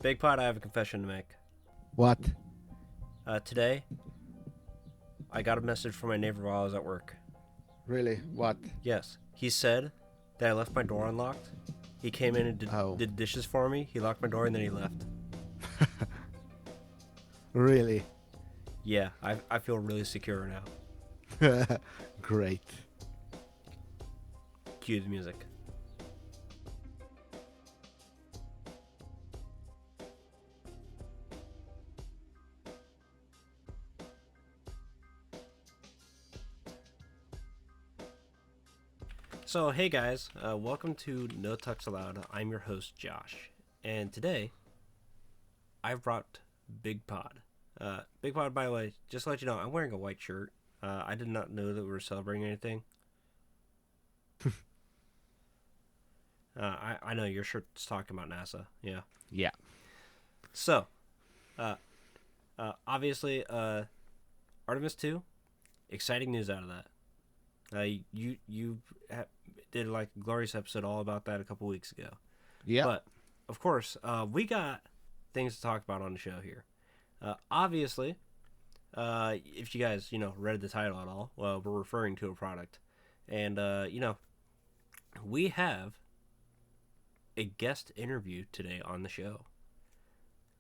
Bigpod, I have a confession to make. What? Today, I got a message from my neighbor while I was at work. Really? What? Yes, he said that I left my door unlocked. He came in and did dishes for me. He locked my door and then he left. Really? Yeah, I feel really secure now. Great. Cue the music. So, hey guys, welcome to No Tux Allowed. I'm your host, Josh. And today, I've brought Bigpod. Bigpod, by the way, just to let you know, I'm wearing a white shirt. I did not know that we were celebrating anything. I know your shirt's talking about NASA. Yeah. Yeah. So, obviously, Artemis 2, exciting news out of that. You did like a glorious episode all about that a couple weeks ago. Yeah. But, of course, we got things to talk about on the show here. Obviously, if you guys, read the title at all, well, we're referring to a product. And, we have a guest interview today on the show.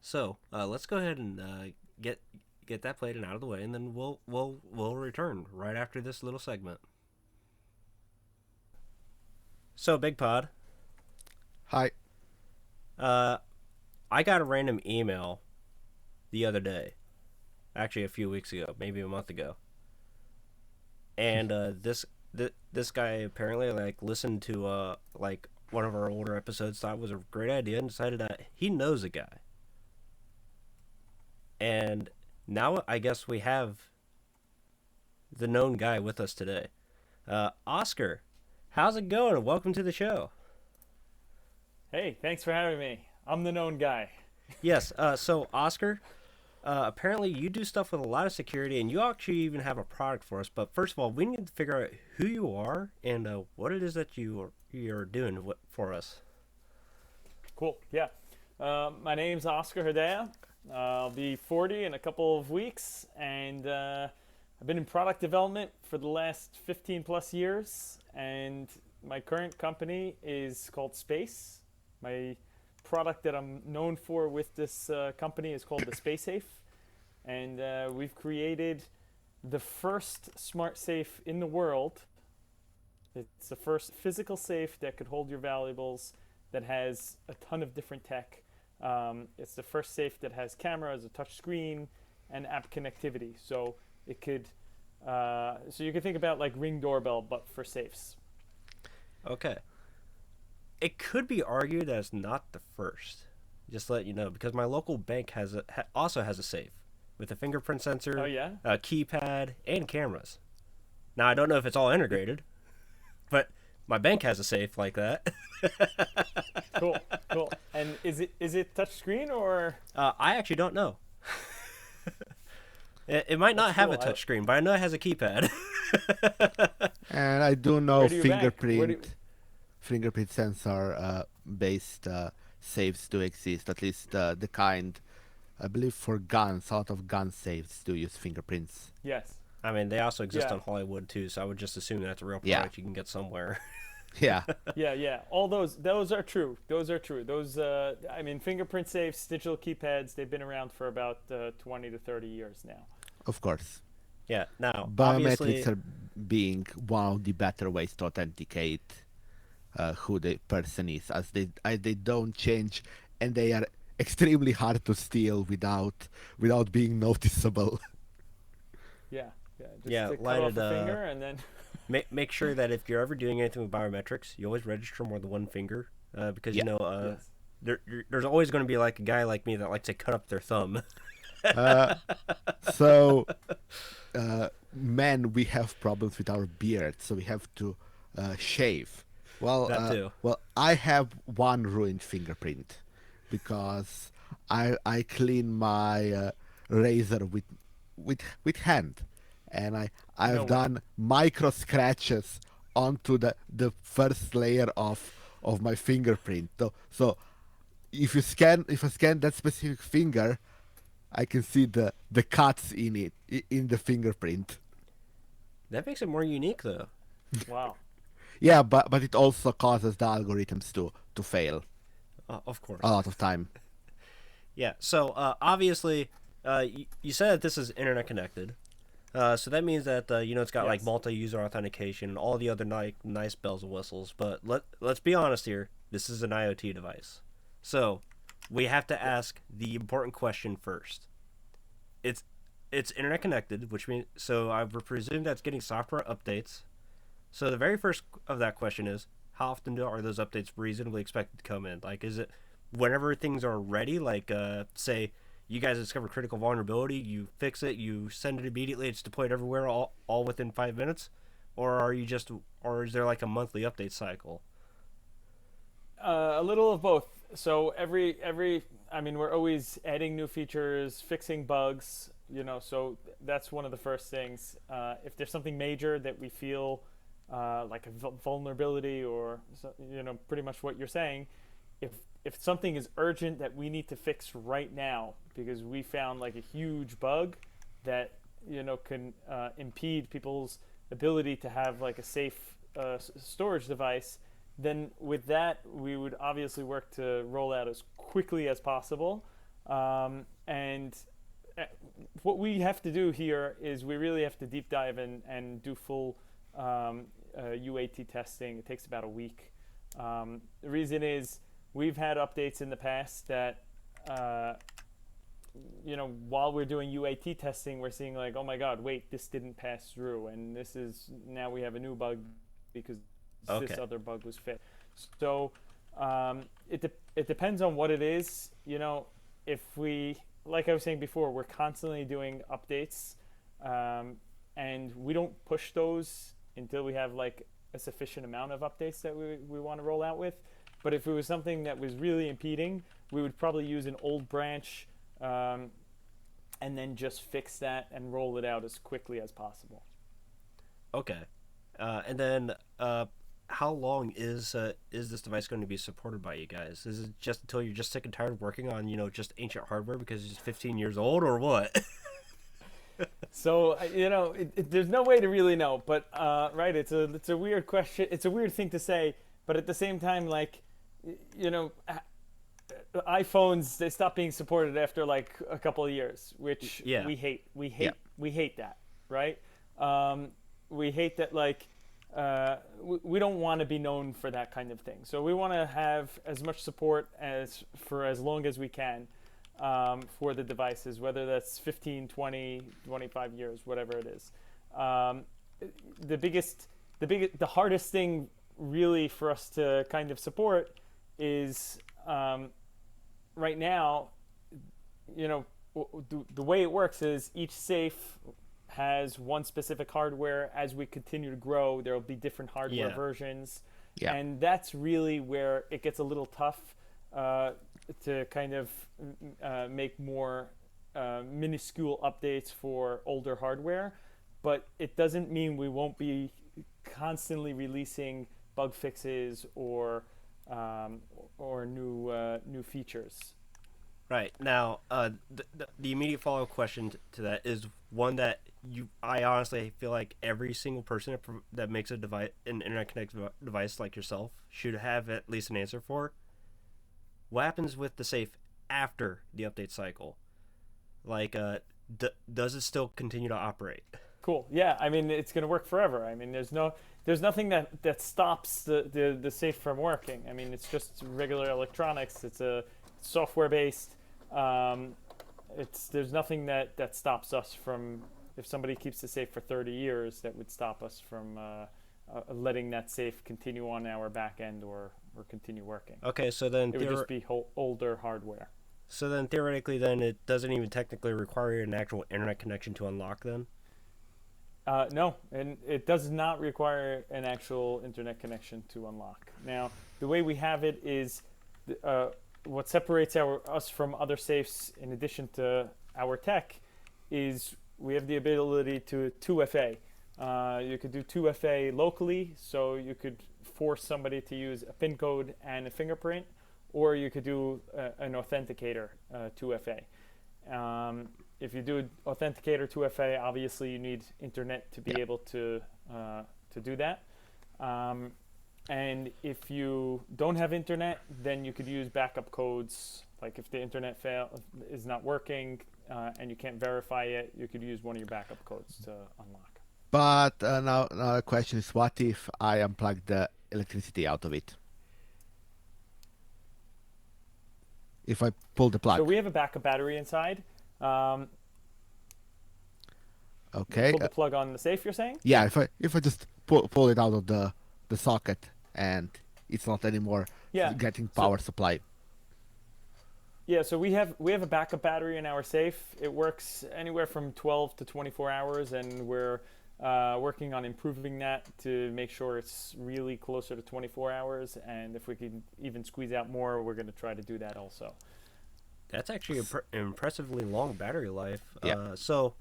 So, let's go ahead and get that played and out of the way, and then we'll return right after this little segment. So, Bigpod. Hi. I got a random email the other day, actually a few weeks ago, maybe a month ago, and this guy apparently listened to one of our older episodes, thought it was a great idea, and decided that he knows a guy. And now I guess we have the known guy with us today. Oscar, how's it going? Welcome to the show. Hey, thanks for having me. I'm the known guy. Yes, so Oscar, apparently you do stuff with a lot of security, and you actually even have a product for us. But first of all, we need to figure out who you are and what it is that you're doing for us. Cool, yeah. My name's Oscar Hedaya. I'll be 40 in a couple of weeks, and I've been in product development for the last 15 plus years, and my current company is called Space. My product that I'm known for with this company is called the Space Safe, and we've created the first smart safe in the world. It's the first physical safe that could hold your valuables, that has a ton of different tech. It's the first safe that has cameras, a touch screen, and app connectivity. So it could, so you can think about like Ring doorbell, but for safes. Okay. It could be argued that it's not the first. Just to let you know, because my local bank also has a safe with a fingerprint sensor, Oh yeah, a keypad, and cameras. Now I don't know if it's all integrated, but my bank has a safe like that. cool. And is it touch screen or? I actually don't know. It might not have a touch screen, but I know it has a keypad. And I do know Where do you bank? fingerprint sensor based safes do exist. At least the kind, I believe, for guns. A lot of gun safes do use fingerprints. Yes. I mean, they also exist on Hollywood too, so I would just assume that's a real product you can get somewhere. Yeah. Yeah. All those are true. Those, I mean, fingerprint safes, digital keypads, they've been around for about 20 to 30 years now. Of course. Yeah. Now, Biometrics are being one of the better ways to authenticate who the person is, as they don't change, and they are extremely hard to steal without being noticeable. Yeah. Just cut off a finger and then. Make sure that if you're ever doing anything with biometrics, you always register more than one finger, because Yes. there's always going to be like a guy like me that likes to cut up their thumb. So, men, we have problems with our beard, so we have to shave. Well, That too. Well, I have one ruined fingerprint because I clean my razor with hand, and I've done micro scratches onto the first layer of my fingerprint. So if I scan that specific finger, I can see the cuts in it in the fingerprint. That makes it more unique, though. Wow. Yeah, but it also causes the algorithms to fail Of course. a lot of time. Yeah. So obviously, you said that this is internet connected. So that means that it's got like Yes. multi-user authentication and all the other nice bells and whistles. But let's be honest here. This is an IoT device, so we have to ask the important question first. It's internet connected, which means so I would presume that's getting software updates. So the very first of that question is, how often are those updates reasonably expected to come in? Like, is it whenever things are ready? Like, say you guys discover critical vulnerability, you fix it, you send it immediately, it's deployed everywhere, all within 5 minutes, or is there like a monthly update cycle? A little of both. So I mean, we're always adding new features, fixing bugs. So that's one of the first things. If there's something major that we feel like a vulnerability, or pretty much what you're saying, if something is urgent that we need to fix right now because we found like a huge bug that can impede people's ability to have like a safe storage device, then with that we would obviously work to roll out as quickly as possible. And what we have to do here is we really have to deep dive and do full UAT testing. It takes about a week. The reason is we've had updates in the past that while we're doing UAT testing, we're seeing like, oh my god, wait, this didn't pass through, and now we have a new bug because this other bug was fixed. So it depends on what it is. If we, like I was saying before, we're constantly doing updates, and we don't push those until we have like a sufficient amount of updates that we want to roll out with. But if it was something that was really impeding, we would probably use an old branch and then just fix that and roll it out as quickly as possible. Okay. And then how long is this device going to be supported by you guys? Is it just until you're just sick and tired of working on just ancient hardware because it's 15 years old, or what? So there's no way to really know, but right, it's a weird question. It's a weird thing to say, but at the same time, like iPhones, they stop being supported after like a couple of years, which we hate. We hate that, right? We hate that. Like we don't want to be known for that kind of thing. So we want to have as much support for as long as we can. For the devices, whether that's 15, 20, 25 years, whatever it is. The hardest thing really for us to kind of support is right now, the way it works is each safe has one specific hardware. As we continue to grow, there will be different hardware versions. Yeah. And that's really where it gets a little tough to kind of make more minuscule updates for older hardware, but it doesn't mean we won't be constantly releasing bug fixes or new features. Right. Now, the immediate follow-up question to that is one that I honestly feel like every single person that makes an internet connected device like yourself should have at least an answer for. What happens with the safe after the update cycle? Like, does it still continue to operate? Cool. Yeah. I mean, it's going to work forever. I mean, there's nothing that stops the safe from working. I mean, it's just regular electronics. It's a software based. There's nothing that stops us from, if somebody keeps the safe for 30 years, that would stop us from letting that safe continue on our back end or continue working. Okay, so then it would just be older hardware. So then theoretically, then it doesn't even technically require an actual internet connection to unlock. Then. No, and it does not require an actual internet connection to unlock. Now, the way we have it is, what separates us from other safes, in addition to our tech, is we have the ability to 2FA. You could do 2FA locally, so you could force somebody to use a PIN code and a fingerprint, or you could do an authenticator 2FA. If you do authenticator 2FA, obviously you need internet to be able to do that. And if you don't have internet, then you could use backup codes. Like if the internet is not working and you can't verify it, you could use one of your backup codes to unlock. But now the question is, what if I unplug the electricity out of it? If I pull the plug. So we have a backup battery inside. Okay. Pull the plug on the safe, you're saying? Yeah, if I just pull it out of the socket and it's not anymore getting power supply. Yeah, so we have a backup battery in our safe. It works anywhere from 12 to 24 hours, and we're working on improving that to make sure it's really closer to 24 hours. And if we can even squeeze out more, we're going to try to do that also. That's actually an impressively long battery life. Yeah. So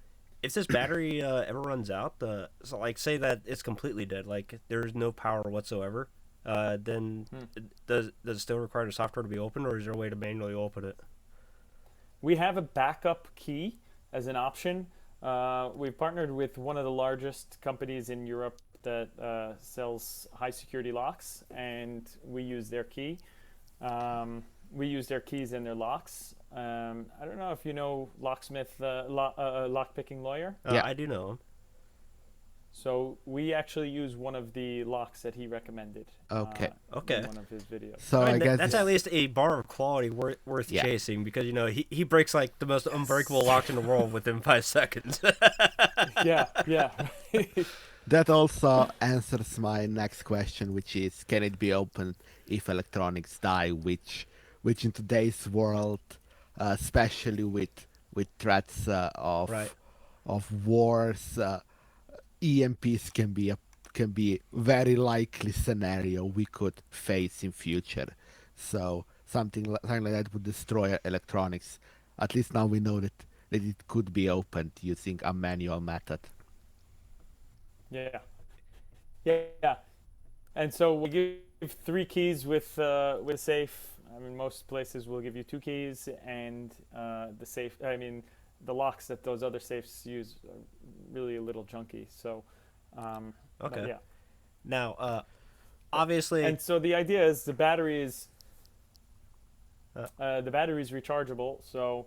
if this battery ever runs out, so like say that it's completely dead, like there's no power whatsoever, then does it still require the software to be opened, or is there a way to manually open it? We have a backup key as an option. We've partnered with one of the largest companies in Europe that sells high security locks, and we use their key. We use their keys and their locks. I don't know if you know Locksmith, lock-picking lawyer. I do know him. So we actually use one of the locks that he recommended. Okay. In one of his videos. So I guess that's at least a bar of quality worth chasing, because he breaks like the most unbreakable locks in the world within 5 seconds. Yeah. That also answers my next question, which is, can it be opened if electronics die? Which in today's world, especially with threats of wars, EMPs can be very likely scenario we could face in future. So something like that would destroy electronics. At least now we know that it could be opened using a manual method. Yeah. And so we give 3 keys with safe. I mean, most places will give you 2 keys, and the safe. I mean, the locks that those other safes use are really a little junky. So, okay. Yeah. Now, obviously, and so the idea is the battery is rechargeable. So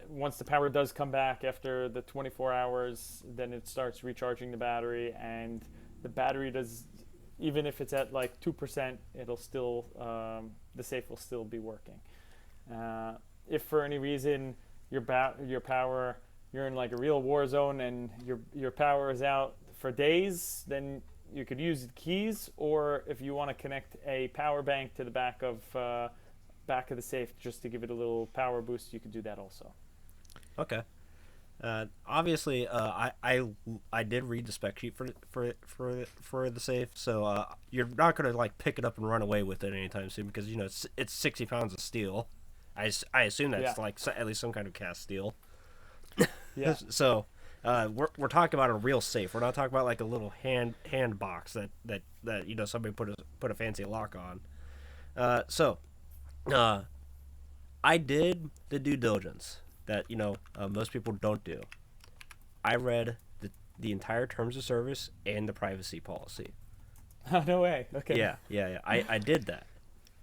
once the power does come back after the 24 hours, then it starts recharging the battery, and the battery does. Even if it's at like 2%, it'll still the safe will still be working. If for any reason your power, you're in like a real war zone and your power is out for days, then you could use the keys, or if you want to connect a power bank to the back of the safe just to give it a little power boost, you could do that also. Okay. Obviously, I did read the spec sheet for the safe, so you're not gonna like pick it up and run away with it anytime soon, because it's 60 pounds of steel. I assume that's like at least some kind of cast steel. Yeah. So we're talking about a real safe. We're not talking about like a little hand box that somebody put a fancy lock on. So I did the due diligence that most people don't do. I read the entire terms of service and the privacy policy. Oh, no way. Okay. Yeah. I did that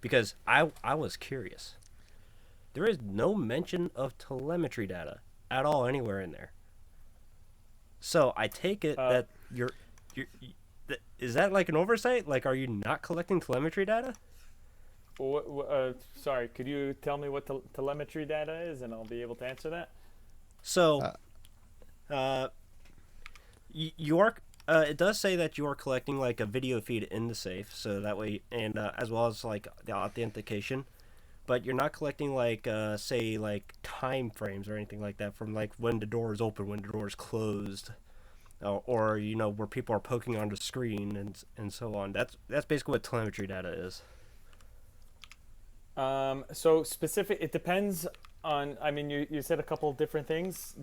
because I was curious. There is no mention of telemetry data at all anywhere in there. So I take it that is that like an oversight? Like, are you not collecting telemetry data? Sorry, could you tell me what telemetry data is, and I'll be able to answer that? So, you are. It does say that you are collecting like a video feed in the safe, so that way, and as well as like the authentication, but you're not collecting like say like time frames or anything like that from like when the door is open, when the door is closed, or where people are poking on the screen and so on. That's basically what telemetry data is. So specific, it depends on, I mean, you said a couple of different things.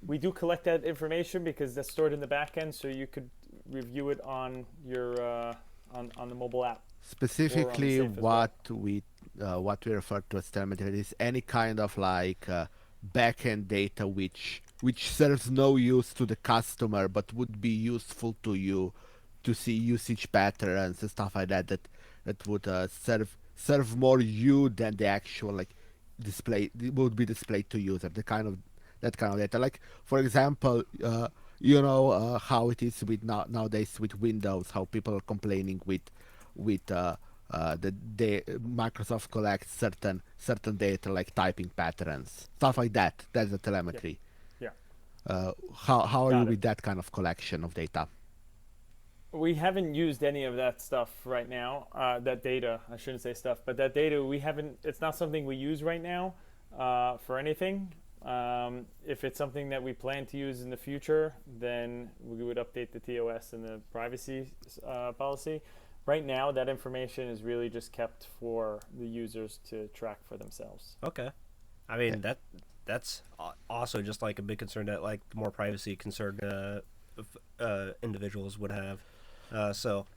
We do collect that information because that's stored in the back end, so you could review it on your, on the mobile app. Specifically, safe as well? what we refer to as telemetry is any kind of like backend data which serves no use to the customer but would be useful to you to see usage patterns and stuff like that that would serve more you than the actual like display would be displayed to user. The kind of that kind of data, like for example, how it is with nowadays with Windows, how people are complaining with the Microsoft collects certain data like typing patterns, stuff like that. That's the Yeah. telemetry. Yeah. How are you Got it. with that kind of collection of data? We haven't used any of that stuff right now. That data, I shouldn't say stuff, but that data we haven't. It's not something we use right now for anything. If it's something that we plan to use in the future, then we would update the TOS and the privacy policy. Right now, that information is really just kept for the users to track for themselves. Okay. I mean that's also just like a big concern that like the more privacy concerned individuals would have. So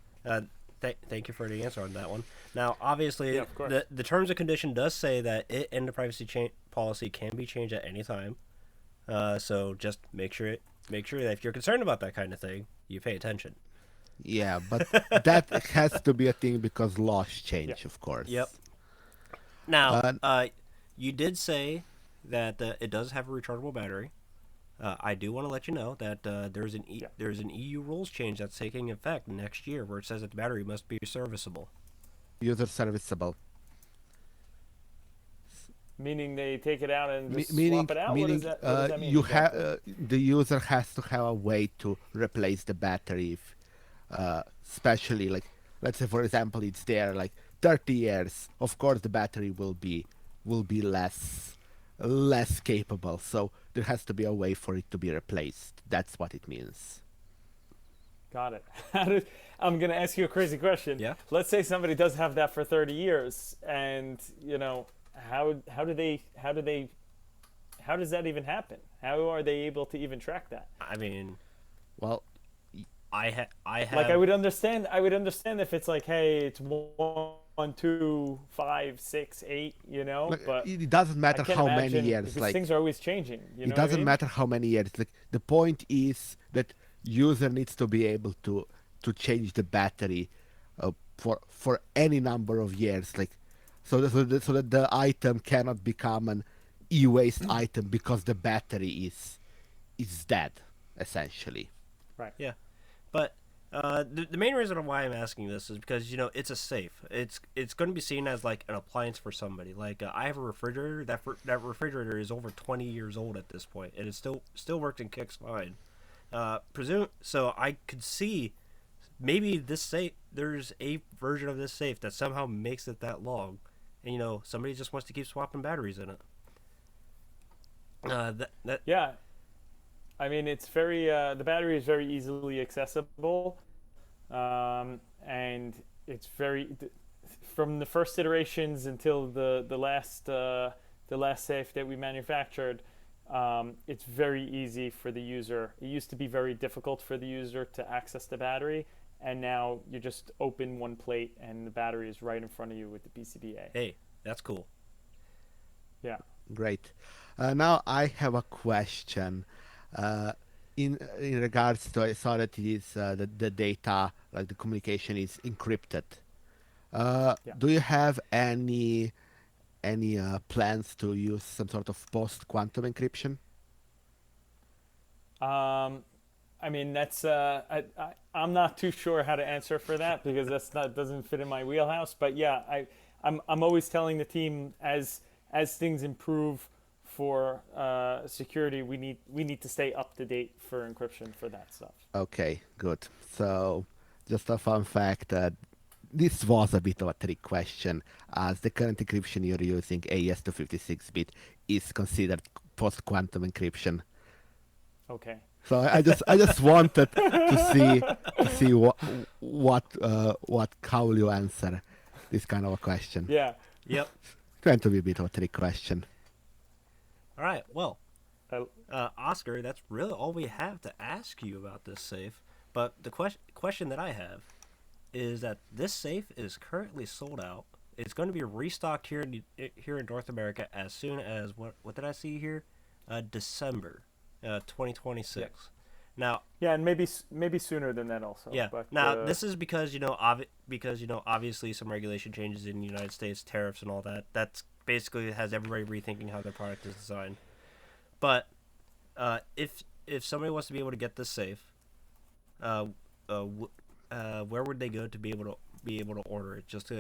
thank you for the answer on that one. Now, obviously, Yeah, of course. the terms and condition does say that it and the privacy policy can be changed at any time. So just make sure that if you're concerned about that kind of thing, you pay attention. Yeah, but that has to be a thing because laws change, Yeah. of course. Yep. Now, Uh, you did say that it does have a rechargeable battery. I do want to let you know that there's an EU rules change that's taking effect next year, where it says that the battery must be serviceable. User serviceable. Meaning they take it out and just Meaning, swap it out? What does that mean you exactly? have the user has to have a way to replace the battery, if, especially like let's say for example it's there like 30 years. Of course, the battery will be less capable. So there has to be a way for it to be replaced. That's what it means. Got it. I'm going to ask you a crazy question. Yeah. Let's say somebody does have that for 30 years, and how does that even happen? How are they able to even track that? I mean, Well, I have Like I would understand if it's like, hey, it's 1, 2, 5, 6, 8, but it doesn't I matter can't how many imagine years. because Like things are always changing. You it know what I doesn't mean? matter how many years. Like the point is that user needs to be able to change the battery for any number of years. Like so that the item cannot become an e-waste item because the battery is dead essentially. Right. yeah, but the main reason why I'm asking this is because it's a safe. It's going to be seen as like an appliance for somebody. Like I have a refrigerator. That refrigerator is over 20 years old at this point, and it still works and kicks fine. So I could see maybe this safe. There's a version of this safe that somehow makes it that long, and somebody just wants to keep swapping batteries in it. That Yeah. I mean, it's very the battery is very easily accessible, and it's from the first iterations until the last safe that we manufactured. It's very easy for the user. It used to be very difficult for the user to access the battery, and now you just open one plate and the battery is right in front of you with the PCBA. hey, that's cool. Yeah. Great. Now I have a question. In regards to, I saw that it is the data, like the communication, is encrypted. Yeah. Do you have any plans to use some sort of post quantum encryption? I mean, that's I'm not too sure how to answer for that because doesn't fit in my wheelhouse. But yeah, I'm always telling the team as things improve for security, we need to stay up to date for encryption for that stuff. Okay, good. So, just a fun fact. This was a bit of a trick question, as the current encryption you're using, AES to 56-bit, is considered post-quantum encryption. Okay. So I just wanted to see how will you answer this kind of a question. Yeah. Yep. Going to be a bit of a trick question. All right. Well, I, Oscar, that's really all we have to ask you about this safe. But the question that I have is that this safe is currently sold out. It's going to be restocked here in North America as soon as what did I see here? December, 2026. Yeah. Now, Yeah, and maybe sooner than that also. yeah. But, Now this is because obviously some regulation changes in the United States, tariffs and all that. That's basically has everybody rethinking how their product is designed. But if somebody wants to be able to get this safe, where would they go to be able to order it? Just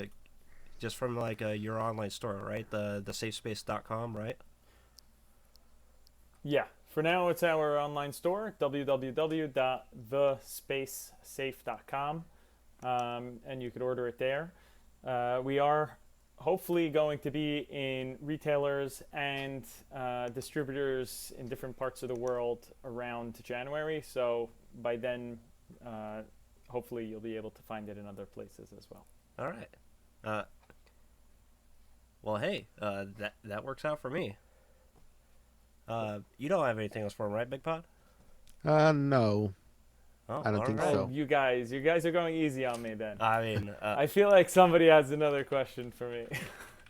from like your online store, right? The safespace.com, right? yeah, for now it's our online store, www.thespacesafe.com, and you could order it there. We are hopefully going to be in retailers and distributors in different parts of the world around January. So by then, hopefully you'll be able to find it in other places as well. All right. Well, hey, that works out for me. You don't have anything else for him, right, Bigpod? No. Oh, I don't all think right. so. You guys are going easy on me then. I mean, I feel like somebody has another question for me.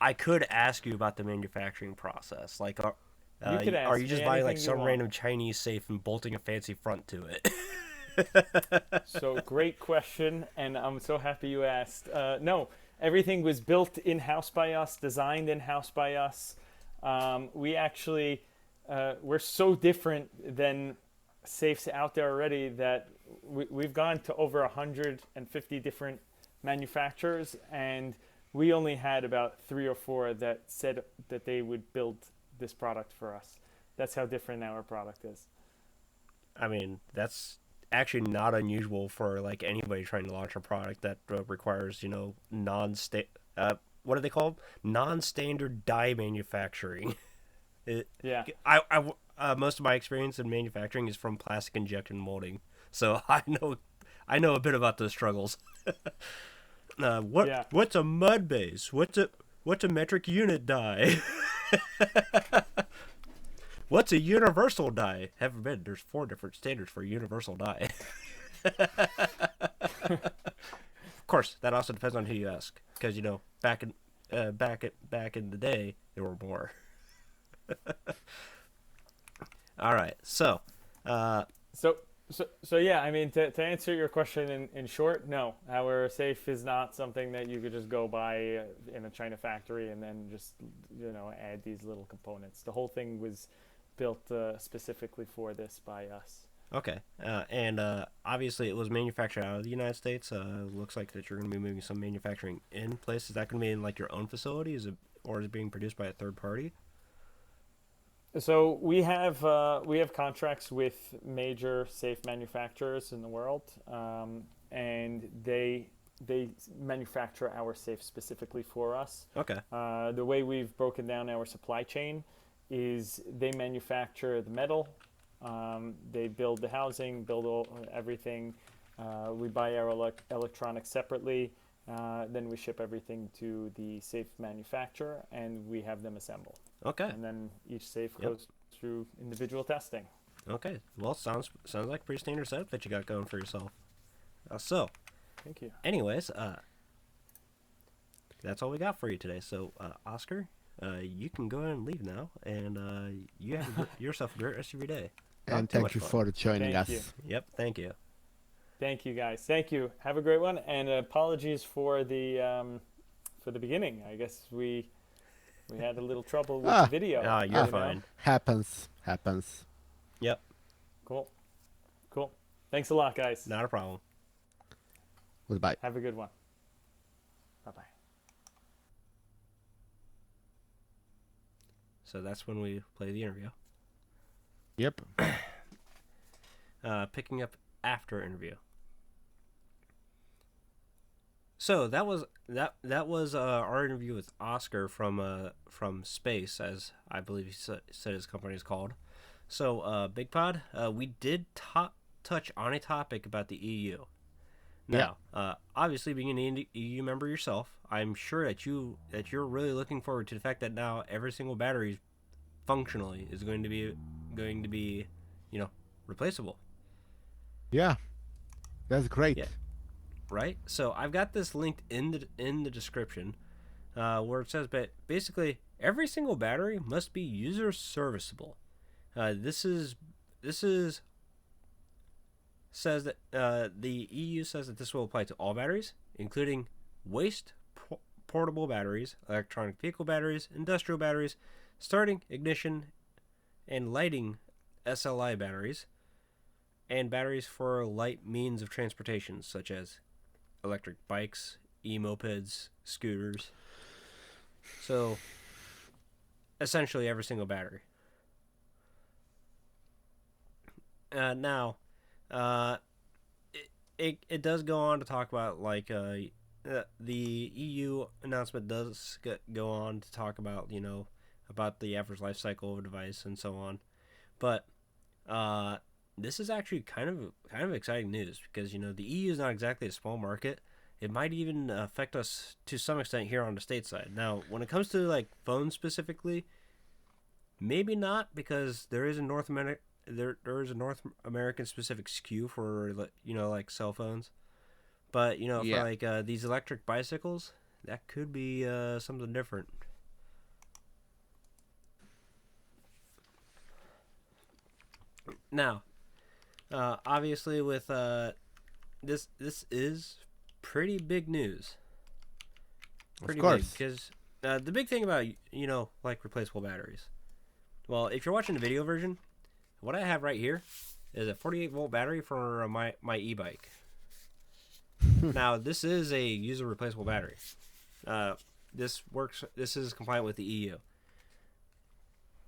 I could ask you about the manufacturing process. Like, You could are ask you just me buying like anything you some want. random Chinese safe and bolting a fancy front to it? So great question, and I'm so happy you asked. No, everything was built in-house by us, designed in-house by us. We actually, we're so different than safes out there already that we've gone to over 150 different manufacturers, and we only had about 3 or 4 that said that they would build this product for us. That's how different our product is. I mean, that's actually not unusual for like anybody trying to launch a product that requires, what are they called? Non-standard die manufacturing. Yeah. Most of my experience in manufacturing is from plastic injection molding, so I know a bit about those struggles. What's a mud base? What's a metric unit die? What's a universal die? Heaven forbid, there's 4 different standards for a universal die. Of course, that also depends on who you ask, because back in the day there were more. All right, so yeah, I mean, to answer your question in short, no, our safe is not something that you could just go buy in a China factory and then just add these little components. The whole thing was built specifically for this by us. okay, and obviously it was manufactured out of the United States. Looks like that you're going to be moving some manufacturing in place. Is that going to be in like your own facility? Or is it being produced by a third party? So we have contracts with major safe manufacturers in the world, and they manufacture our safe specifically for us. Okay. The way we've broken down our supply chain is they manufacture the metal, they build the housing, build everything. We buy our electronics separately, then we ship everything to the safe manufacturer, and we have them assemble. Okay. And then each safe goes through individual testing. Okay. Well, sounds like a pretty standard setup that you got going for yourself. So, Thank you. anyways, that's all we got for you today. So, Oscar, you can go ahead and leave now, and you have yourself a great rest of your day. And thank you for joining us. Thank you. Yep. Thank you. Thank you, guys. Thank you. Have a great one, and apologies for the beginning. I guess we had a little trouble with the video. Ah, you're fine. Happens. Yep. Cool. Thanks a lot, guys. Not a problem. Goodbye. Have a good one. Bye-bye. So that's when we play the interview. Yep. Picking up after interview. So that was our interview with Oscar from Space, as I believe he said his company is called. So Bigpod, we did touch on a topic about the EU. Now, obviously being an EU member yourself, I'm sure that you're really looking forward to the fact that now every single battery functionally is going to be replaceable. Yeah. That's great. Yeah. right? So I've got this linked in the description, where it says, but basically every single battery must be user serviceable. This is says that the EU says that this will apply to all batteries, including waste portable batteries, electronic vehicle batteries, industrial batteries, starting, ignition, and lighting SLI batteries, and batteries for light means of transportation, such as electric bikes, e-mopeds, scooters. So, essentially every single battery. Now, it does go on to talk about like the EU announcement does go on to talk about about the average life cycle of a device and so on, but this is actually kind of exciting news because the EU is not exactly a small market. It might even affect us to some extent here on the stateside. Now, when it comes to like phones specifically, maybe not because there is a North American specific SKU for like cell phones, but for like these electric bicycles, that could be something different. Now, obviously with this is pretty big news. Pretty of course. big because the big thing about like replaceable batteries. Well, if you're watching the video version, what I have right here is a 48-volt battery for my e-bike. Now, this is a user replaceable battery. This works. This is compliant with the EU.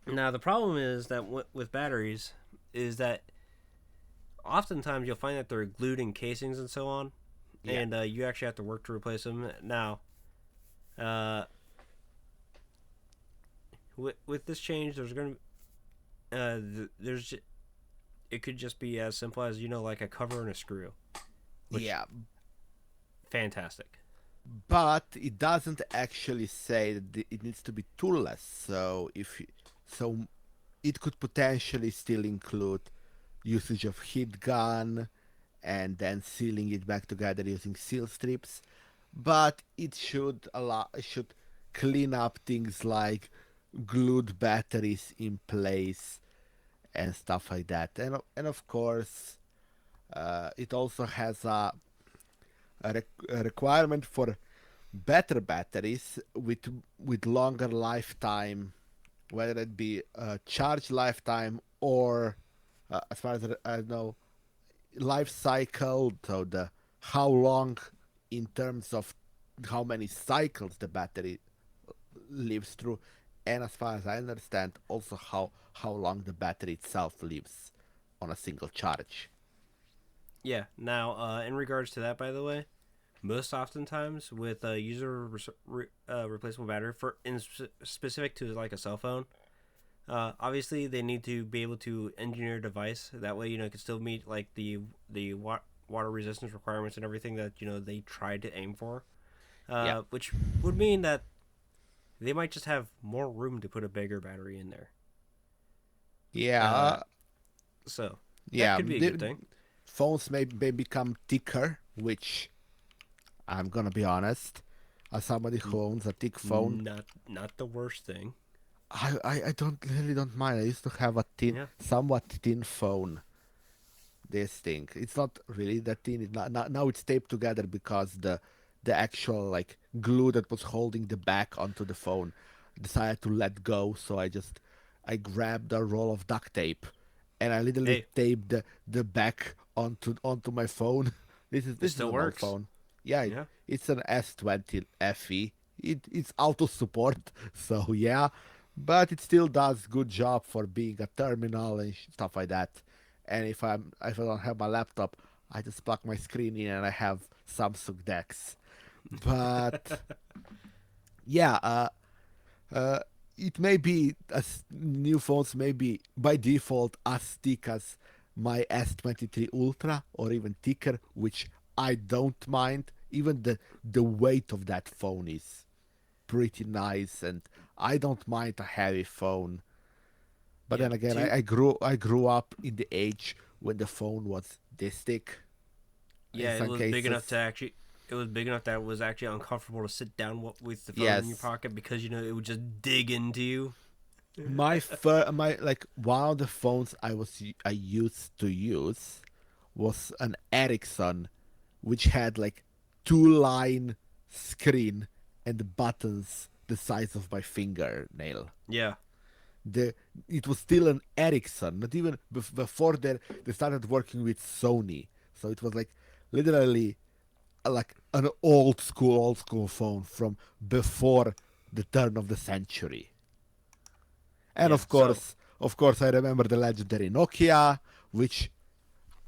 Now, the problem is that with batteries is that oftentimes you'll find that they're glued in casings and so on, and you actually have to work to replace them. Now, with this change, there's going to it could just be as simple as like a cover and a screw. Yeah, fantastic. but it doesn't actually say that it needs to be toolless. So it could potentially still include usage of heat gun and then sealing it back together using seal strips, but it should clean up things like glued batteries in place and stuff like that. And of course, it also has a requirement for better batteries with longer lifetime, whether it be charge lifetime or as far as I know, life cycle. So how long in terms of how many cycles the battery lives through, and as far as I understand, also how long the battery itself lives on a single charge. Yeah. Now, in regards to that, by the way, most oftentimes with a user replaceable battery specific to like a cell phone, obviously they need to be able to engineer a device that way it can still meet like the water resistance requirements and everything that they tried to aim for, which would mean that they might just have more room to put a bigger battery in there. So that could be a good thing. Phones may become thicker, which I'm gonna be honest, as somebody who owns a thick phone, not the worst thing. I don't mind. I used to have a somewhat thin phone. This thing, it's not really that thin. Now it's taped together because the actual like glue that was holding the back onto the phone decided to let go. So I grabbed a roll of duct tape and I literally taped the back onto my phone. This is an old phone. Yeah. It's an S20 FE. It's auto support, so yeah, but it still does good job for being a terminal and stuff like that. And if I don't have my laptop, I just plug my screen in and I have Samsung DeX. But it may be as new phones may be by default as thick as my S23 Ultra or even thicker, which I don't mind. Even the weight of that phone is pretty nice, and I don't mind a heavy phone. But then again, I grew up in the age when the phone was this thick. Yeah, some it was cases. big enough to actually. It was big enough that it was actually uncomfortable to sit down with the phone in your Yes. pocket because it would just dig into you. My like one of the phones I used to use was an Ericsson, which had like 2-line screen and buttons the size of my fingernail. Yeah, the It was still an Ericsson. Not even before that they started working with Sony. So it was like literally like an old school phone from before the turn of the century. And yeah. So of course, I remember the legendary Nokia, which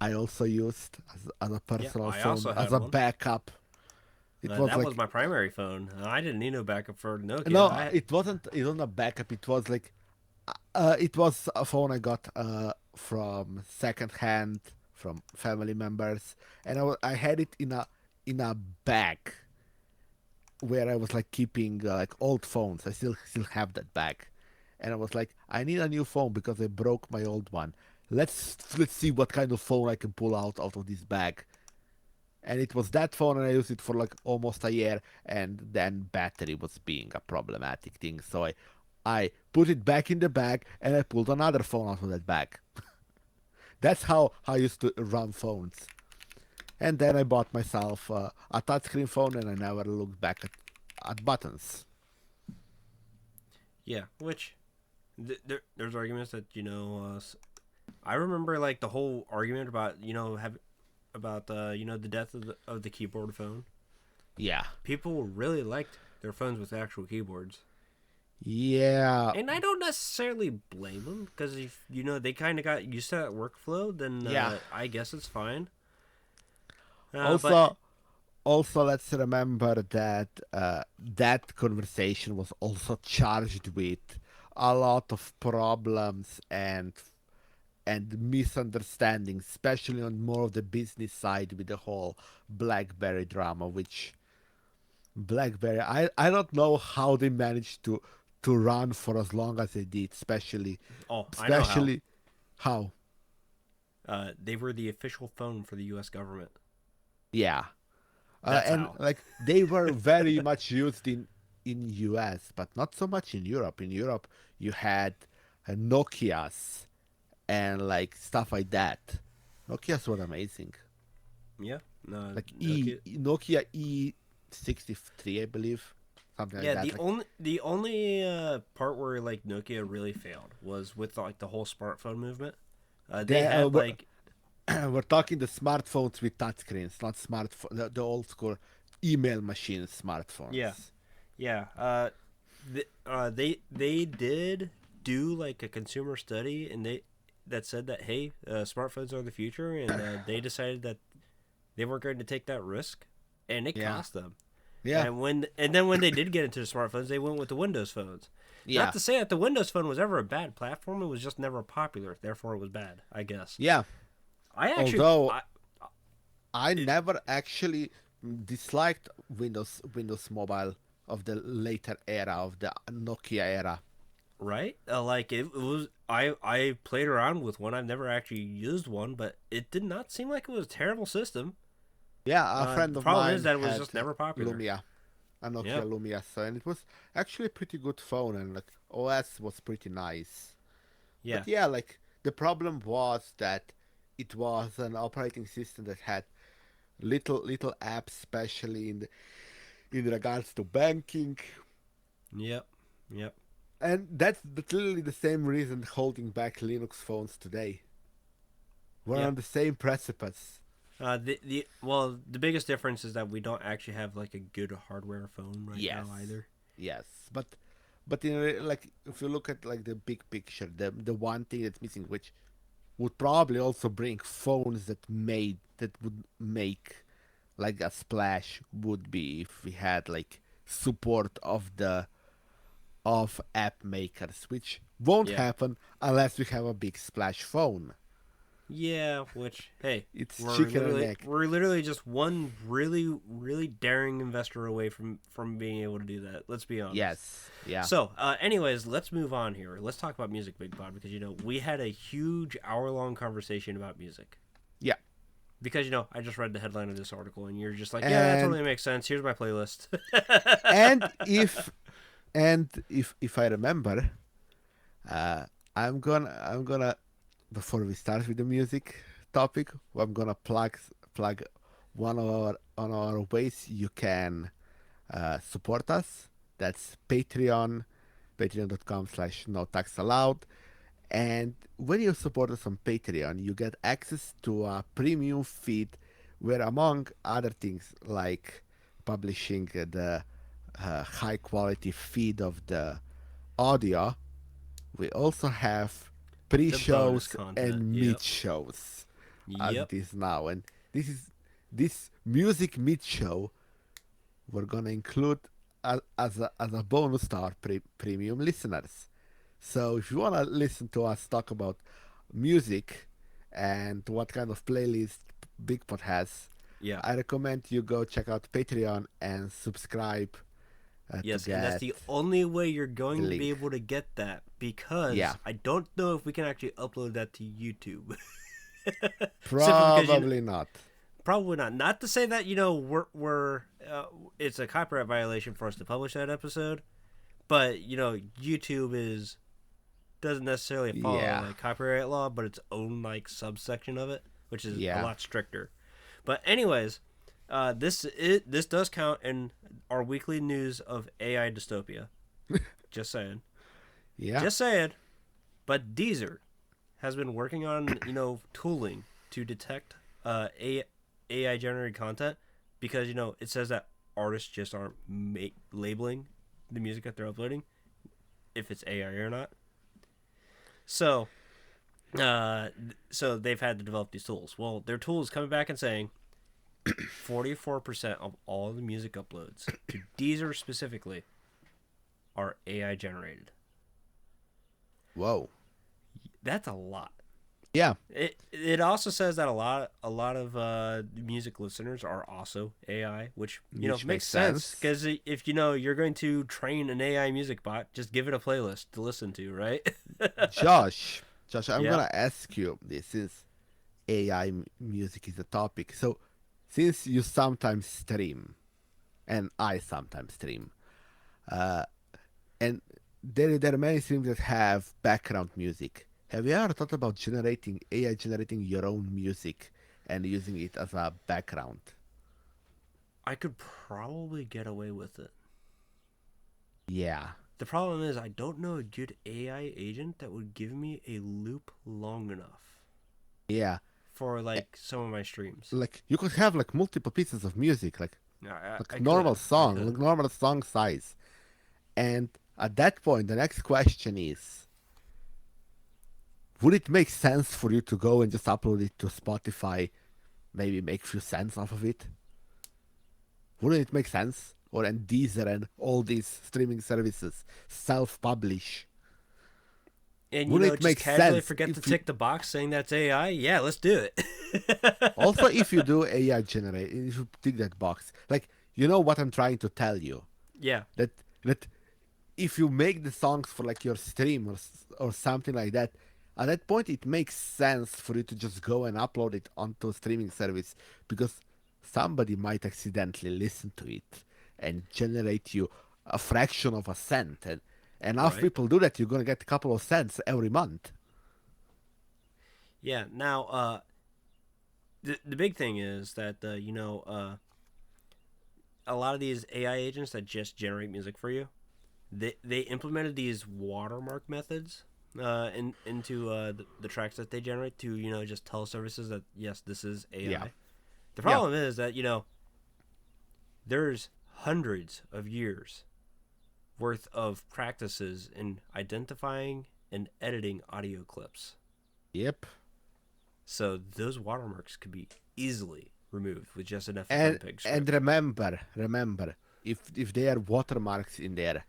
I also used as a yeah, personal I phone also as had a one. backup. It was That was like my primary phone. I didn't need no backup for Nokia. no, it wasn't. It wasn't a backup. It was like it was a phone I got from second hand from family members, and I had it in a bag where I was like keeping like old phones. I still have that bag, and I was like, I need a new phone because I broke my old one. Let's see what kind of phone I can pull out of this bag. And it was that phone, and I used it for like almost a year, and then battery was being a problematic thing. So I put it back in the bag, and I pulled another phone out of that bag. That's how I used to run phones. And then I bought myself a touchscreen phone, and I never looked back at buttons. Yeah, which there's arguments that I remember like the whole argument about the death of the keyboard phone. Yeah. People really liked their phones with actual keyboards, Yeah. and I don't necessarily blame them because if they kind of got used to that workflow, then Yeah. I guess it's fine. Also, But also let's remember that that conversation was also charged with a lot of problems and misunderstandings, especially on more of the business side with the whole BlackBerry drama. Which BlackBerry, I don't know how they managed to run for as long as they did, I know how. especially how. They were the official phone for the U.S. government. Yeah. That's And how. like they were very much used in US, but not so much in Europe. In Europe, you had Nokia's and like stuff like that. Nokia's were amazing. Yeah. No. Like Nokia. Nokia E63, I believe, something like Yeah. that. The Like only part where like Nokia really failed was with like the whole smartphone movement. They they had like we're talking the smartphones with touchscreens, not the old school email machine yeah, smartphones. yeah. They did do like a consumer study, and that said that hey, smartphones are the future, and they decided that they weren't going to take that risk, and it Yeah. cost them. Yeah. And then when they did get into the smartphones, they went with the Windows phones. Not Yeah. to say that the Windows phone was ever a bad platform; it was just never popular. Therefore, it was bad. I guess. Yeah. I actually, Although I, I it, never actually disliked Windows Mobile of the later era of the Nokia era. right? Like it was. I played around with one. I've never actually used one, but it did not seem like it was a terrible system. Yeah, a friend The of problem is mine that it was had just never popular. Lumia, a Nokia Yep. Lumia, so and it was actually a pretty good phone, and like OS was pretty nice. Yeah. But yeah, like the problem was that it was an operating system that had little apps, especially in regards to banking. Yep. Yep. And that's literally the same reason holding back Linux phones today. We're Yep. on the same precipice. The biggest difference is that we don't actually have like a good hardware phone right Yes, now either. yes, but like if you look at like the big picture, the one thing that's missing, which would probably also bring phones that would make like a splash, would be if we had like support of app makers, which won't Yeah. happen unless we have a big splash phone. Yeah, which hey, It's we're chicken and literally egg. we're literally just one really daring investor away from being able to do that. Let's be honest. Yes, yeah, So, anyways, let's move on here. Let's talk about music, Big Pod, because we had a huge hour-long conversation about music. yeah. Because I just read the headline of this article, and you're just like, yeah, that And totally makes sense. Here's my playlist. and if I remember, I'm gonna before we start with the music topic, I'm gonna plug one of our ways you can support us. That's Patreon, patreon.com/no tax allowed. And when you support us on Patreon, you get access to a premium feed where, among other things, like publishing the high quality feed of the audio, we also have The bonus pre-shows content. and Yep. mid-shows as Yep. it is now. And this music mid-show we're gonna include as a bonus to our premium listeners. So if you wanna listen to us talk about music and what kind of playlist Bigpod has, Yeah. I recommend you go check out Patreon and subscribe Yes, to and that's get the only way you're going the to be link. able to get that, because Yeah. I don't know if we can actually upload that to YouTube. Probably not. Probably not. Not to say that we're it's a copyright violation for us to publish that episode, but YouTube doesn't necessarily follow Yeah. like copyright law, but its own like subsection of it, which is a Yeah. lot stricter. But anyways, this does count in our weekly news of AI dystopia. Just saying. Yeah. Just saying. But Deezer has been working on tooling to detect AI generated content, because it says that artists just aren't labeling the music that they're uploading if it's AI or not. So they've had to develop these tools. Well, their tool is coming back and saying 44% of all the music uploads to Deezer specifically are AI generated. Whoa. That's a lot. Yeah. It also says that a lot of music listeners are also AI, which Which makes sense, because if you're going to train an AI music bot, just give it a playlist to listen to, right? Josh, I'm Yeah. gonna ask you this, since AI music is a topic. So, since you sometimes stream, and I sometimes stream, and there are many streams that have background music. Have you ever thought about AI generating your own music and using it as a background? I could probably get away with it. Yeah. The problem is I don't know a good AI agent that would give me a loop long enough Yeah. for like some of my streams. Like you could have like multiple pieces of music, like I normal could. song, like normal song size. And at that point, the next question is, would it make sense for you to go and just upload it to Spotify, maybe make a few cents off of it? Wouldn't it make sense? Or and Deezer and all these streaming services self-publish. And Wouldn't it just make casually sense forget to if you, tick the box saying that's AI? Yeah, let's do it. also if you do AI generate, if you tick that box, like you know what I'm trying to tell you, Yeah. that if you make the songs for like your stream or something like that, at that point it makes sense for you to just go and upload it onto a streaming service, because somebody might accidentally listen to it and generate you a fraction of a cent, and enough Right. people do that, you're gonna get a couple of cents every month. Yeah. Now, the big thing is that a lot of these AI agents that just generate music for you, they implemented these watermark methods into the tracks that they generate to just tell services that yes, this is AI. Yeah. The problem is that there's hundreds of years worth of practices in identifying and editing audio clips. Yep. So those watermarks could be easily removed with just an And FFmpeg script. and remember, if there are watermarks in there,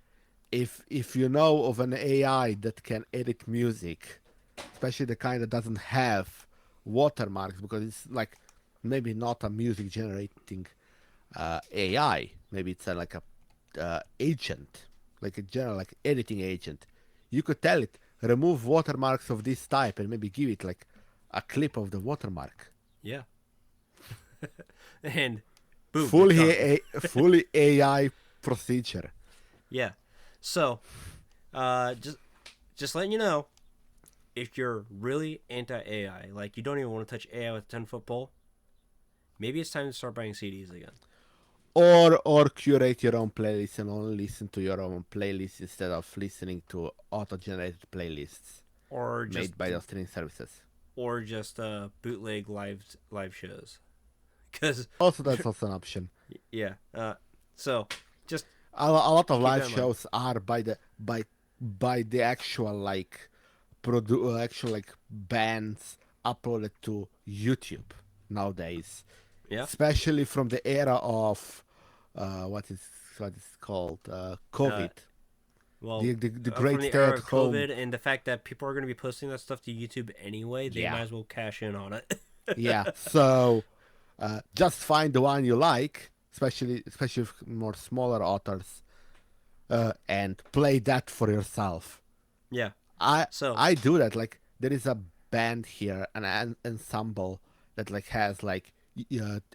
if you know of an AI that can edit music, especially the kind that doesn't have watermarks, because it's like maybe not a music generating AI, maybe it's like a agent, like a general like editing agent. You could tell it remove watermarks of this type and maybe give it like a clip of the watermark. Yeah. and boom, fully AI procedure. Yeah. So, just letting you know, if you're really anti AI, like you don't even want to touch AI with a 10-foot pole, maybe it's time to start buying CDs again. Or curate your own playlist and only listen to your own playlist instead of listening to auto-generated playlists Or just made by the streaming services. bootleg live shows. Because Also, that's also an option. yeah. So just A lot of keep live that in mind. shows are by the actual actual bands uploaded to YouTube nowadays. Yeah. Especially from the era of what is called COVID. Well, The from great the stay era at of home. COVID and the fact that people are going to be posting that stuff to YouTube anyway, they Yeah. might as well cash in on it. Yeah. So just find the one you like, especially with more smaller authors, and play that for yourself. Yeah. I So do that. Like there is a band here, an ensemble that has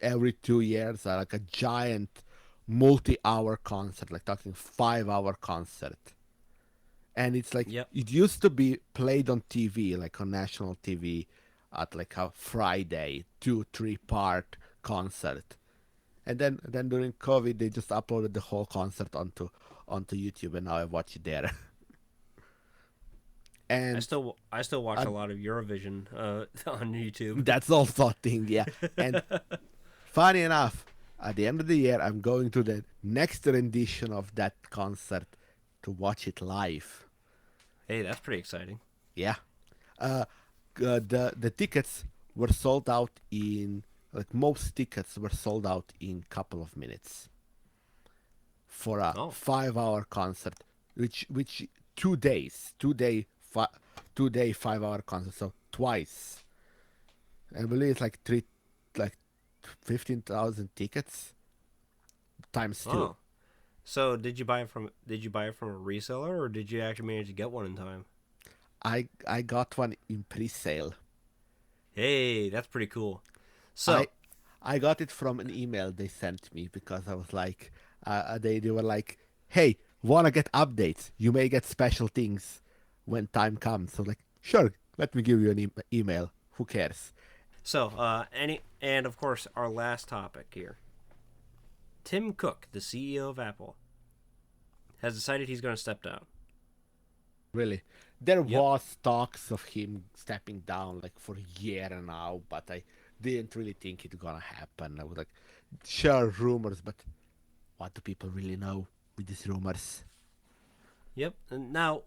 every 2 years like a giant multi-hour concert, like talking 5-hour concert. And it's like Yep. it used to be played on TV, like on national TV, at like a Friday 2-3 part concert. And then during COVID they just uploaded the whole concert onto YouTube, and now I watch it there. And I still watch a lot of Eurovision on YouTube. that's also a thing, yeah. And funny enough, at the end of the year, I'm going to the next rendition of that concert to watch it live. Hey, that's pretty exciting. Yeah. The tickets were sold out in most tickets were sold out in couple of minutes for a 5-hour concert, which 2 day 5-hour concert, so twice. I believe it's like 15,000 tickets times 2. Oh. So did you buy it from a reseller, or did you actually manage to get one in time? I got one in pre-sale. Hey, that's pretty cool. So I got it from an email they sent me because I was like, they were like, hey, wanna get updates? You may get special things when time comes. So like, sure, let me give you an email. Who cares? So, and of course, our last topic here. Tim Cook, the CEO of Apple, has decided he's going to step down. Really? There was talks of him stepping down like for a year now, but I didn't really think it gonna happen. I was like, sure, rumors, but what do people really know with these rumors? Yep. And now,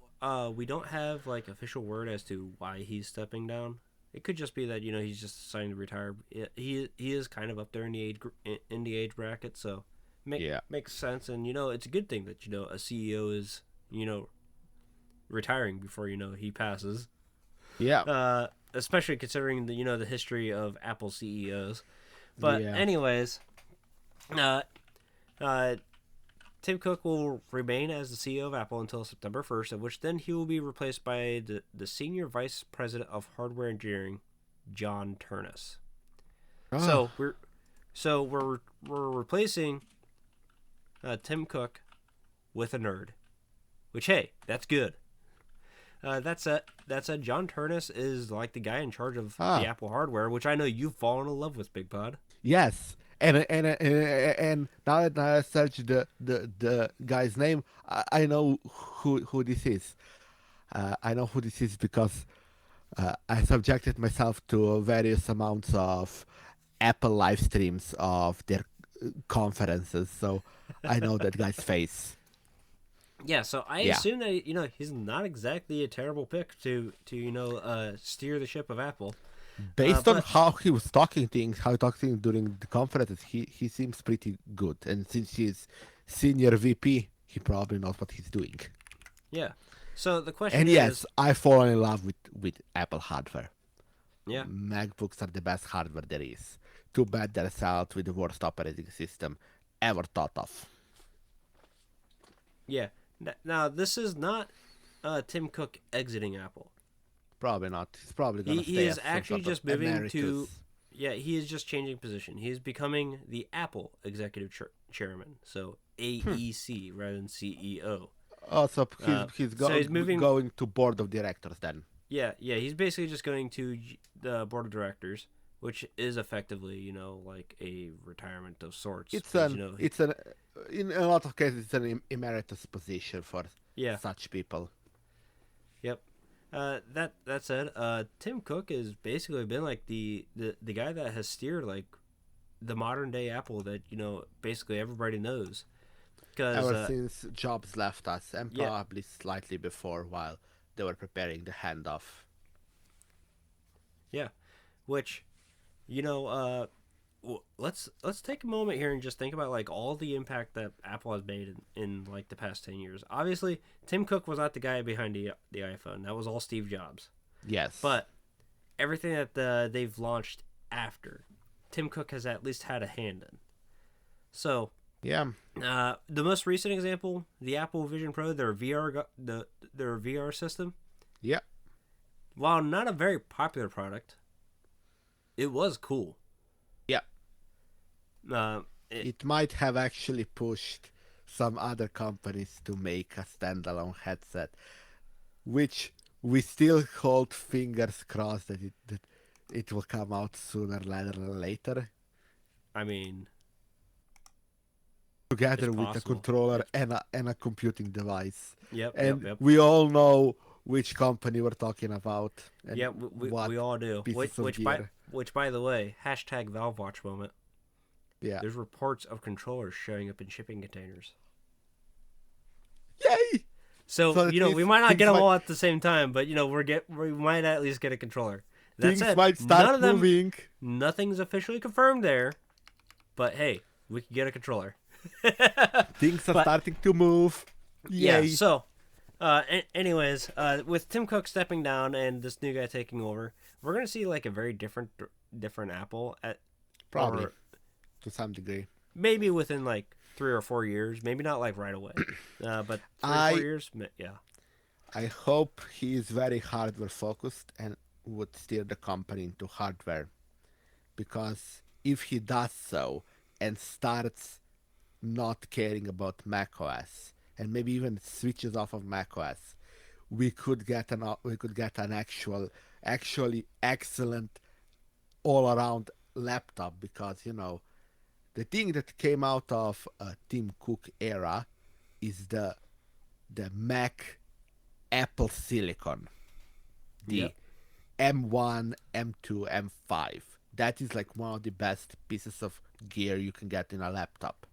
we don't have like official word as to why he's stepping down. It could just be that he's just deciding to retire. He is kind of up there in the age bracket, so makes sense. And it's a good thing that a CEO is retiring before he passes. Yeah. Especially considering the history of Apple CEOs. But anyways, Tim Cook will remain as the CEO of Apple until September 1st, at which then he will be replaced by the Senior Vice President of Hardware Engineering, John Turnus. So we're replacing Tim Cook with a nerd, which, hey, that's good. That's John Turnus is like the guy in charge of the Apple hardware, which I know you've fallen in love with, Bigpod. Yes. And now that I search the guy's name, I know who this is. I know who this is because I subjected myself to various amounts of Apple live streams of their conferences, so I know that guy's face. Yeah, so I assume that he's not exactly a terrible pick to steer the ship of Apple. Based on how he was talking during the conferences, he seems pretty good. And since he's senior VP, he probably knows what he's doing. Yeah. So the question and is... yes, I fall in love with Apple hardware. Yeah. MacBooks are the best hardware there is. Too bad they're out with the worst operating system ever thought of. Yeah. Now, this is not Tim Cook exiting Apple. Probably not. He's probably going to stay. He is actually just moving to. Yeah, he is just changing position. He is becoming the Apple executive chairman. So AEC rather than CEO. Oh, so So he's moving. going to board of directors then. Yeah, he's basically just going to the board of directors, which is effectively, like a retirement of sorts. It's 'cause, in a lot of cases, it's an emeritus position for yeah, such people. yep. That said, Tim Cook has basically been like the guy that has steered like the modern day Apple that basically everybody knows. Because Ever since Jobs left us, and yeah, probably slightly before, while they were preparing the handoff. yeah, which let's take a moment here and just think about like all the impact that Apple has made in like the past 10 years. Obviously, Tim Cook was not the guy behind the iPhone. That was all Steve Jobs. Yes. But everything that they've launched after, Tim Cook has at least had a hand in. So, yeah. The most recent example, the Apple Vision Pro, their VR system. Yeah. While not a very popular product, it was cool. Yeah. It It might have actually pushed some other companies to make a standalone headset, which we still hold fingers crossed that it will come out sooner rather than later. I mean, Together it's with a possible. controller and a computing device. Yep. And we all know which company we're talking about. And Yeah, we all do. Which by the way, hashtag Valve Watch moment. Yeah. There's reports of controllers showing up in shipping containers. Yay! So we might not get them all at the same time, but we might at least get a controller. That Things said, might start moving. Nothing's officially confirmed there, but hey, we can get a controller. Things are starting to move. Yay. Yeah. So, anyways, with Tim Cook stepping down and this new guy taking over, we're gonna see like a very different Apple Probably to some degree. Maybe within like 3 or 4 years, maybe not like right away, but 3 or 4 years, yeah. I hope he is very hardware focused and would steer the company into hardware, because if he does so and starts not caring about macOS and maybe even switches off of macOS, we could get an actually excellent all around laptop, because the thing that came out of Tim Cook era is the Mac Apple Silicon, the M1, M2, M5. That is like one of the best pieces of gear you can get in a laptop.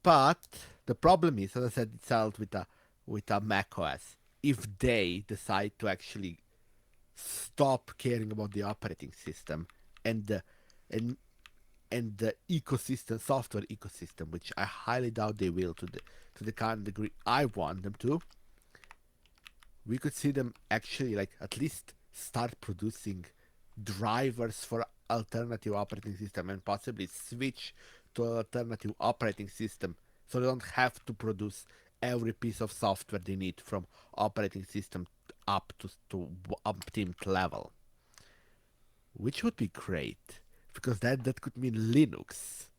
But the problem is, as I said, it's out with a Mac OS. If they decide to actually stop caring about the operating system and the ecosystem, software ecosystem, which I highly doubt they will to the kind of degree I want them to, we could see them actually like at least start producing drivers for alternative operating system and possibly switch to an alternative operating system, so they don't have to produce every piece of software they need from operating system up to optimed level, which would be great, because that could mean Linux,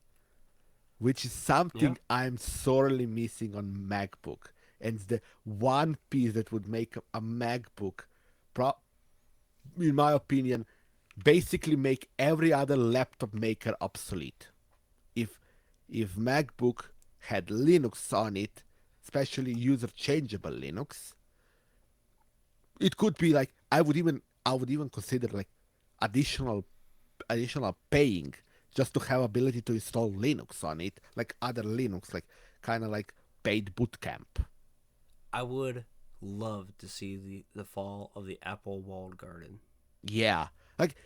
which is something I'm sorely missing on MacBook, and it's the one piece that would make a MacBook, in my opinion, basically make every other laptop maker obsolete. If MacBook had Linux on it, especially user changeable Linux, it could be like I would even consider like additional paying just to have ability to install Linux on it, like other Linux, like kind of like paid bootcamp. I would love to see the fall of the Apple walled garden. Yeah, like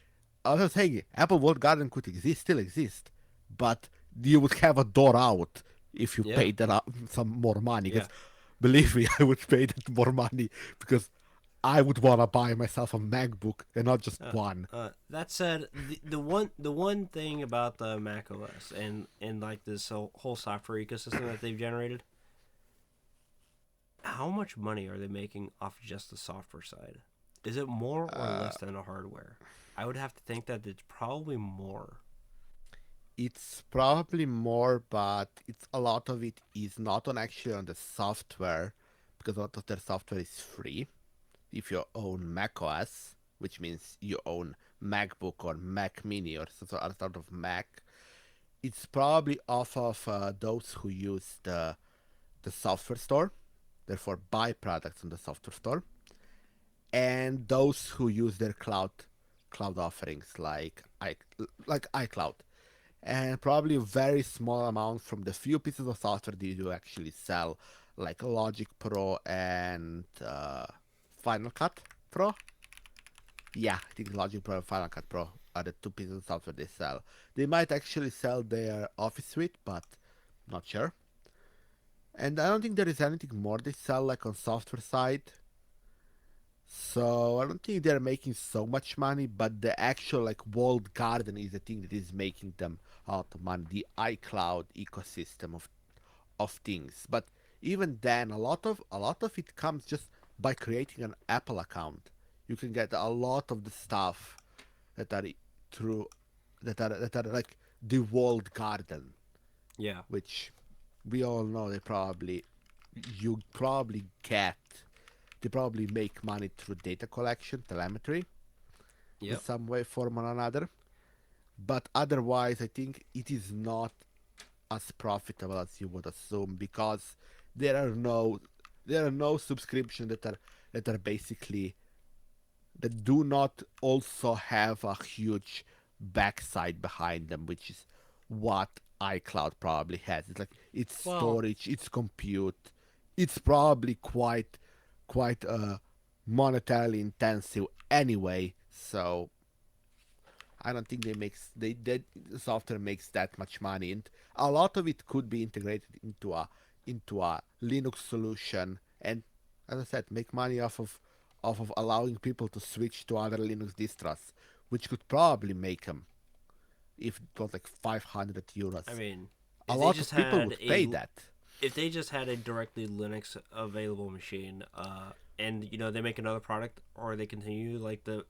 I was saying, Apple walled garden could still exist, but you would have a door out if you paid that some more money. Because believe me, I would pay that more money, because I would want to buy myself a MacBook and not just one. That said, the one thing about the Mac OS and like this whole software ecosystem that they've generated, how much money are they making off just the software side? Is it more or less than the hardware? I would have to think that it's probably more. It's probably more, but it's a lot of it is not on actually on the software because a lot of their software is free. If you own macOS, which means you own MacBook or Mac Mini or sort of Mac, it's probably off of those who use the software store, therefore buy products on the software store, and those who use their cloud offerings like iCloud, and probably a very small amount from the few pieces of software that you actually sell, like Logic Pro and Final Cut Pro. Yeah, I think Logic Pro and Final Cut Pro are the two pieces of software they sell. They might actually sell their Office suite, but not sure. And I don't think there is anything more they sell like on software side. So I don't think they're making so much money, but the actual like walled garden is the thing that is making them a lot of money. The iCloud ecosystem of things. But even then, a lot of it comes just by creating an Apple account. You can get a lot of the stuff that are through that are like the walled garden, Yeah. which we all know you probably get they probably make money through data collection, telemetry, in Yep. some way, form, or another. But otherwise, I think it is not as profitable as you would assume because there are no subscriptions that are basically that do not also have a huge backside behind them, which is what iCloud probably has. It's like its Well, storage, its compute. It's probably quite monetarily intensive anyway. So I don't think the software makes that much money, and a lot of it could be integrated into a Linux solution, and as I said, make money off of allowing people to switch to other Linux distros, which could probably make them if it was like 500 I euros. mean, A if they lot just of people had would pay a that. if they just had a directly Linux available machine, and they make another product or they continue like the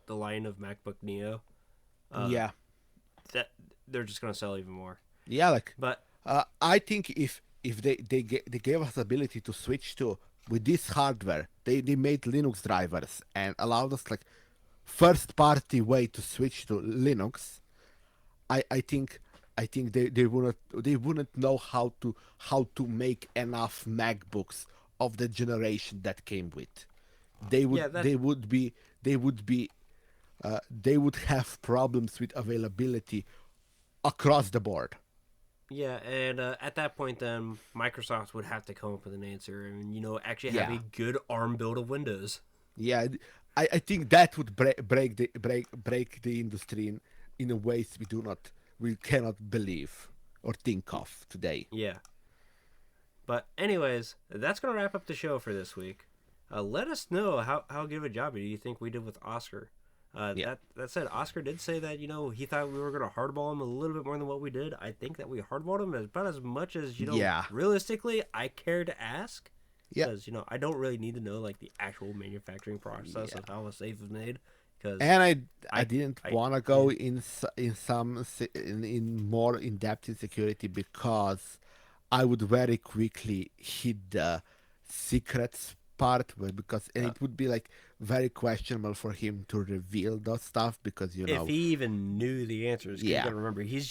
line of MacBook Neo, uh, Yeah, that they're just gonna sell even more. yeah. Like But I think if they gave us the ability to switch to with this hardware, they made Linux drivers and allowed us like first party way to switch to Linux. I think they wouldn't know how to make enough MacBooks of the generation that came with. They would yeah, that they would be they would be they would have problems with availability across the board. yeah, and at that point, then Microsoft would have to come up with an answer and actually have a Yeah, good ARM build of Windows. yeah. I think that would break the industry in a ways we cannot believe or think of today. Yeah. But anyways, that's gonna wrap up the show for this week. Let us know how good of a job do you think we did with Oscar. Yeah, That said, Oscar did say that he thought we were gonna hardball him a little bit more than what we did. I think that we hardballed him about as much as yeah, realistically I care to ask, yeah, because I don't really need to know like the actual manufacturing process yeah. of how a safe is made, because And I I didn't I want to yeah go in more in depth in security because I would very quickly hit the secrets part where because and uh, it would be like very questionable for him to reveal those stuff because if he even knew the answers, because you yeah, got to remember he's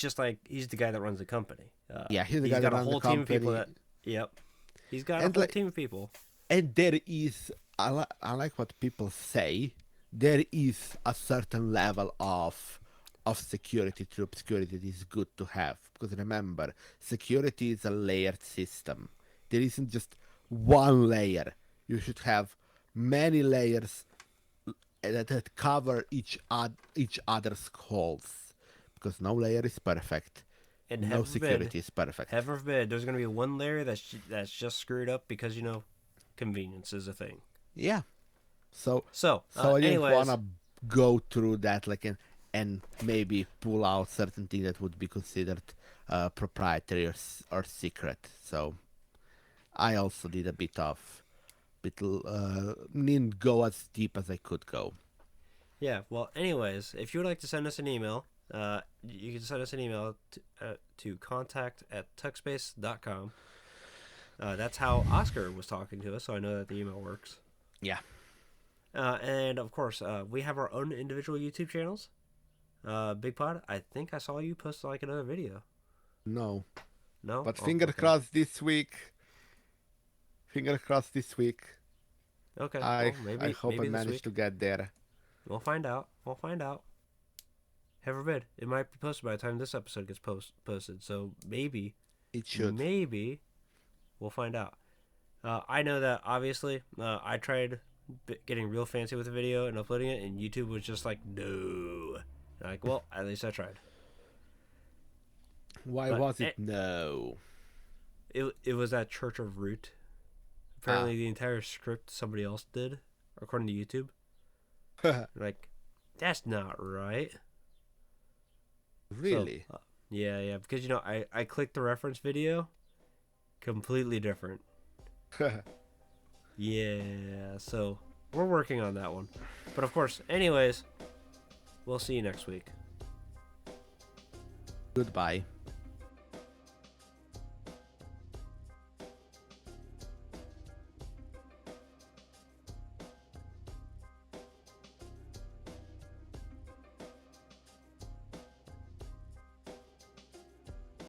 the guy that runs the company. yeah, he's the He's guy that got a runs the whole team of people company. that yep. He's got a And whole like team of people. and there is I like what people say, there is a certain level of security troop security that is good to have because remember, security is a layered system. There isn't just one layer. You should have many layers that cover each other's holes because no layer is perfect, And no security is perfect. heaven forbid, there's gonna be one layer that's just screwed up because convenience is a thing. Yeah. So So, so I didn't anyways, wanna go through that like and maybe pull out certain things that would be considered proprietary or secret. So I also did a bit didn't go as deep as I could go. Yeah. Well, anyways, if you would like to send us an email, you can send us an email to contact@tuxbase.com. That's how Oscar was talking to us, so I know that the email works. Yeah. And of course, we have our own individual YouTube channels. Bigpod, I think I saw you post like another video. No. No, But oh, finger okay. crossed this week. Finger crossed this week. Okay, I well I maybe hope I this manage week to get there. we'll find out. We'll find out. Heaven forbid, it might be posted by the time this episode gets posted. So maybe, It should. maybe we'll find out. I know that obviously I tried getting real fancy with the video and uploading it, and YouTube was just like, no. Like, well, at least I tried. Why But was it no? it was that Church of Root. Apparently, the entire script somebody else did, according to YouTube. Like, that's not right. Really? So, yeah, because I clicked the reference video, completely different. Yeah, so we're working on that one. But of course, anyways, we'll see you next week. Goodbye.